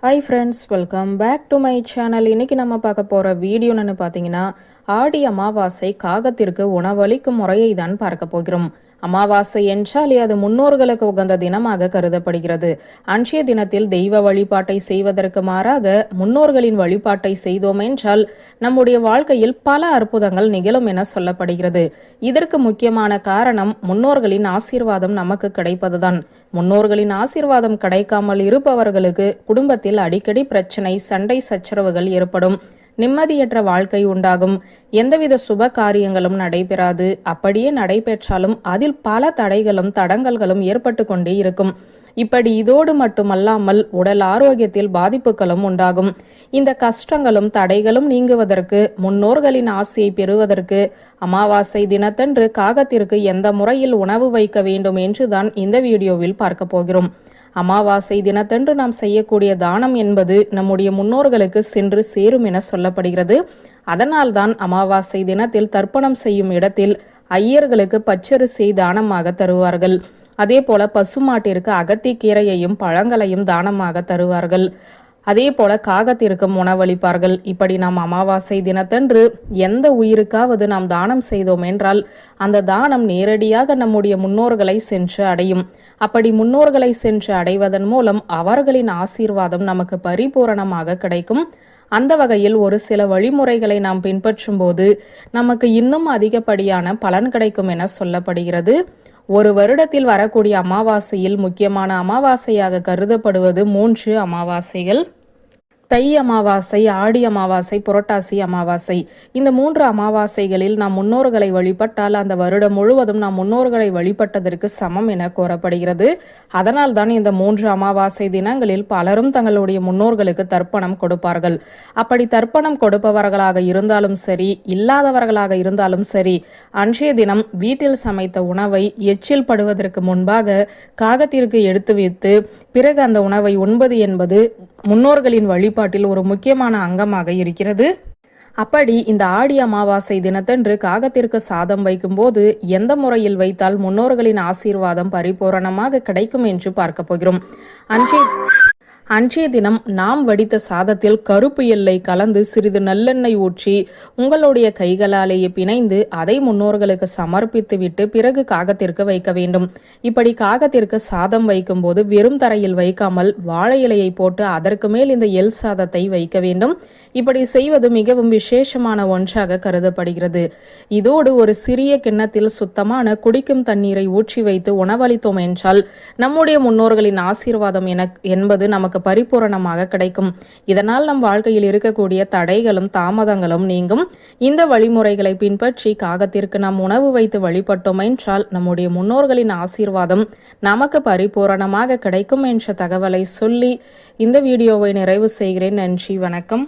Hi friends, welcome back to my channel. இன்றைக்கி நம்ம பார்க்க போகிற வீடியோ என்னென்னு பார்த்தீங்கன்னா, ஆடி அமாவாசை காகத்திற்கு உணவளிக்கும் முறையை தான் பார்க்க போகிறோம். அமாவாசை என்றாலே அது முன்னோர்களுக்கு உகந்த தினமாக கருதப்படுகிறது. அன்றைய தினத்தில் தெய்வ வழிபாட்டை செய்வதற்கு மாறாக முன்னோர்களின் வழிபாட்டை செய்தோம் என்றால் நம்முடைய வாழ்க்கையில் பல அற்புதங்கள் நிகழும் என சொல்லப்படுகிறது. இதற்கு முக்கியமான காரணம் முன்னோர்களின் ஆசீர்வாதம் நமக்கு கிடைப்பதுதான். முன்னோர்களின் ஆசீர்வாதம் கிடைக்காமல் இருப்பவர்களுக்கு குடும்பத்தில் அடிக்கடி பிரச்சனை, சண்டை சச்சரவுகள் ஏற்படும். நிம்மதியற்ற வாழ்க்கை உண்டாகும். எந்தவித சுப காரியங்களும் நடைபெறாது. அப்படியே நடைபெற்றாலும் அதில் பல தடைகளும் தடங்கல்களும் ஏற்பட்டு கொண்டே இருக்கும். இப்படி இதோடு மட்டுமல்லாமல் உடல் ஆரோக்கியத்தில் பாதிப்புகளும் உண்டாகும். இந்த கஷ்டங்களும் தடைகளும் நீங்குவதற்கு, முன்னோர்களின் ஆசையை பெறுவதற்கு அமாவாசை தினத்தன்று காகத்திற்கு எந்த முறையில் உணவு வைக்க வேண்டும் என்றுதான் இந்த வீடியோவில் பார்க்க போகிறோம். அமாவாசை தினத்தன்று நாம் செய்யக்கூடிய தானம் என்பது நம்முடைய முன்னோர்களுக்கு சென்று சேரும் என சொல்லப்படுகிறது. அதனால்தான் அமாவாசை தினத்தில் தர்ப்பணம் செய்யும் இடத்தில் ஐயர்களுக்கு பச்சரிசி தானமாக தருவார்கள். அதே போல பசுமாட்டிற்கு அகத்திக்கீரையையும் பழங்களையும் தானமாக தருவார்கள். அதே போல காகத்திற்கும் உணவளிப்பார்கள். இப்படி நாம் அமாவாசை தினத்தன்று எந்த உயிருக்காவது நாம் தானம் செய்தோம் என்றால் அந்த தானம் நேரடியாக நம்முடைய முன்னோர்களை சென்று அடையும். அப்படி முன்னோர்களை சென்று அடைவதன் மூலம் அவர்களின் ஆசீர்வாதம் நமக்கு பரிபூரணமாக கிடைக்கும். அந்த வகையில் ஒரு சில வழிமுறைகளை நாம் பின்பற்றும் போது நமக்கு இன்னும் அதிகப்படியான பலன் கிடைக்கும் என சொல்லப்படுகிறது. ஒரு வருடத்தில் வரக்கூடிய அமாவாசையில் முக்கியமான அமாவாசையாக கருதப்படுவது 3 அமாவாசைகள். தை அமாவாசை, ஆடி அமாவாசை, புரட்டாசி அமாவாசை. இந்த 3 அமாவாசைகளில் நாம் முன்னோர்களை வழிபட்டால் அந்த வருடம் முழுவதும் நாம் முன்னோர்களை வழிபட்டதற்கு சமம் என கூறப்படுகிறது. அதனால் தான் இந்த 3 அமாவாசை தினங்களில் பலரும் தங்களுடைய முன்னோர்களுக்கு தர்ப்பணம் கொடுப்பார்கள். அப்படி தர்ப்பணம் கொடுப்பவர்களாக இருந்தாலும் சரி, இல்லாதவர்களாக இருந்தாலும் சரி, அன்றைய தினம் வீட்டில் சமைத்த உணவை எச்சில் படுவதற்கு முன்பாக காகத்திற்கு எடுத்து வைத்து பிறகு அந்த உணவை உண்பது என்பது முன்னோர்களின் வழிபாட்டில் ஒரு முக்கியமான அங்கமாக இருக்கிறது. அப்படி இந்த ஆடி அமாவாசை தினத்தன்று காகத்திற்கு சாதம் வைக்கும்போது எந்த முறையில் வைத்தால் முன்னோர்களின் ஆசீர்வாதம் பரிபூரணமாக கிடைக்கும் என்று பார்க்க போகிறோம். அன்றைய தினம் நாம் வடித்த சாதத்தில் கருப்பு எல்லை கலந்து சிறிது நல்லெண்ணெய் ஊற்றி உங்களுடைய கைகளாலேயே பிணைந்து அதை முன்னோர்களுக்கு சமர்ப்பித்து விட்டு பிறகு காகத்திற்கு வைக்க வேண்டும். இப்படி காகத்திற்கு சாதம் வைக்கும் போது வெறும் தரையில் வைக்காமல் வாழை இலையை போட்டு அதற்கு மேல் இந்த எல் சாதத்தை வைக்க வேண்டும். இப்படி செய்வது மிகவும் விசேஷமான ஒன்றாக கருதப்படுகிறது. இதோடு ஒரு சிறிய கிண்ணத்தில் சுத்தமான குடிக்கும் தண்ணீரை ஊற்றி வைத்து உணவளித்தோம் என்றால் நம்முடைய முன்னோர்களின் ஆசீர்வாதம் என்பது நமக்கு பரிபூரணமாக கிடைக்கும். இதனால் நம் வாழ்க்கையில் இருக்கக்கூடிய தடைகளும் தாமதங்களும் நீங்கும். இந்த வழிமுறைகளை பின்பற்றி காகத்திற்கு நாம் உணவு வைத்து வழிபட்டோம் என்றால் நம்முடைய முன்னோர்களின் ஆசீர்வாதம் நமக்கு பரிபூரணமாக கிடைக்கும் என்ற தகவலை சொல்லி இந்த வீடியோவை நிறைவு செய்கிறேன். நன்றி, வணக்கம்.